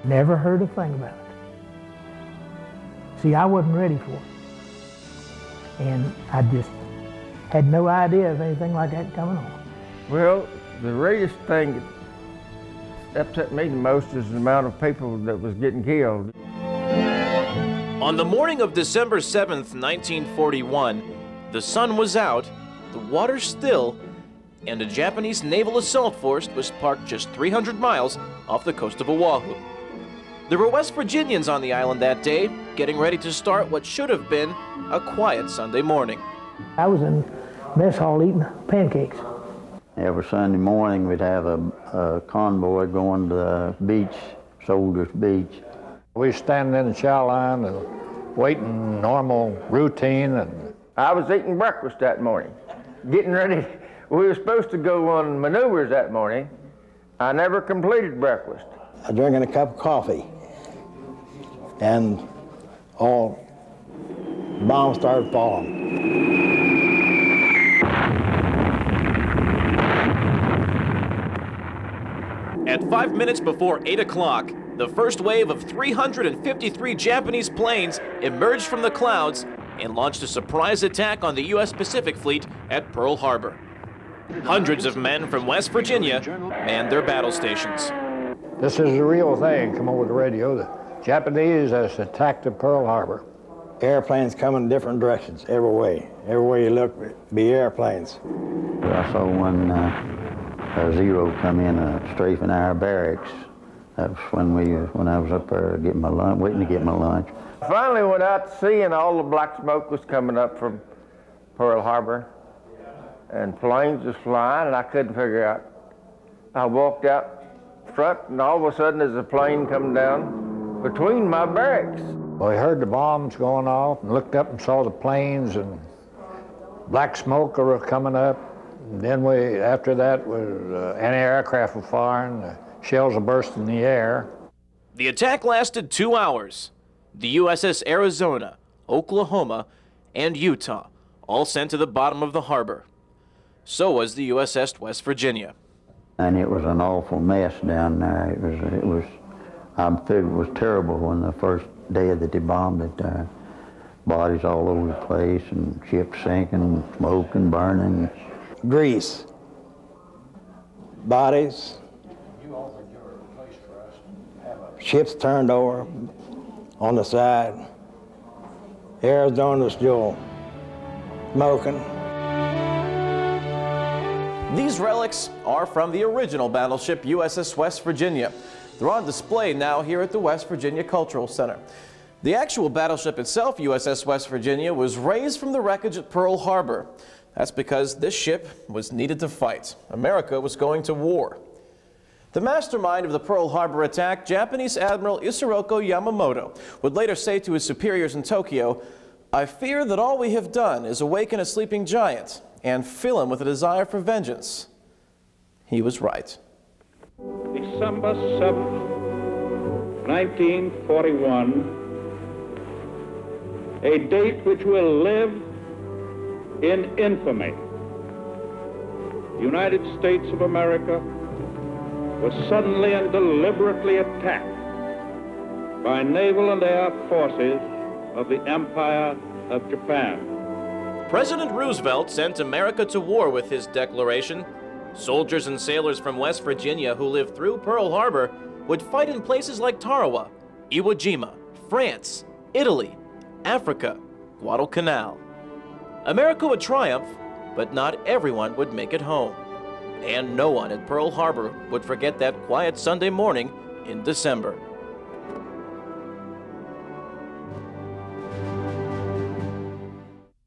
Never heard a thing about it. See, I wasn't ready for it. And I just had no idea of anything like that coming on. Well, the greatest thing that upset me the most is the amount of people that was getting killed. On the morning of December 7th, 1941, the sun was out, the water still, and a Japanese naval assault force was parked just 300 miles off the coast of Oahu. There were West Virginians on the island that day, getting ready to start what should have been a quiet Sunday morning. I was in mess hall eating pancakes. Every Sunday morning we'd have a convoy going to the beach, Soldiers Beach. We were standing in the chow line and waiting normal routine. And I was eating breakfast that morning, getting ready. We were supposed to go on maneuvers that morning. I never completed breakfast. I was drinking a cup of coffee, and all bombs started falling. At 5 minutes before 8 o'clock, the first wave of 353 Japanese planes emerged from the clouds and launched a surprise attack on the U.S. Pacific Fleet at Pearl Harbor. Hundreds of men from West Virginia manned their battle stations. this is the real thing. Come over the radio. The Japanese has attacked the Pearl Harbor. Airplanes coming in different directions, every way. Every way you look, be airplanes. I saw one a Zero come in strafing our barracks. That was when I was up there getting my lunch, waiting to get my lunch. Finally went out to sea, and all the black smoke was coming up from Pearl Harbor, and planes was flying, and I couldn't figure out. I walked out front, and all of a sudden there's a plane coming down between my barracks. Well, we heard the bombs going off and looked up and saw the planes and black smoke were coming up. And then after that, anti-aircraft were firing, the shells were bursting in the air. The attack lasted 2 hours. The USS Arizona, Oklahoma, and Utah all sent to the bottom of the harbor. So was the USS West Virginia. And it was an awful mess down there. I figured it was terrible when the first day that they bombed it. Bodies all over the place and ships sinking, smoke and burning. Grease, bodies, ships turned over on the side. Arizona's still smoking. These relics are from the original battleship USS West Virginia. They're on display now here at the West Virginia Cultural Center. The actual battleship itself, USS West Virginia, was raised from the wreckage at Pearl Harbor. That's because this ship was needed to fight. America was going to war. The mastermind of the Pearl Harbor attack, Japanese Admiral Isoroku Yamamoto, would later say to his superiors in Tokyo, "I fear that all we have done is awaken a sleeping giant and fill him with a desire for vengeance." He was right. December 7th, 1941, a date which will live in infamy. The United States of America was suddenly and deliberately attacked by naval and air forces of the Empire of Japan. President Roosevelt sent America to war with his declaration. Soldiers and sailors from West Virginia who lived through Pearl Harbor would fight in places like Tarawa, Iwo Jima, France, Italy, Africa, Guadalcanal. America would triumph, but not everyone would make it home. And no one at Pearl Harbor would forget that quiet Sunday morning in December.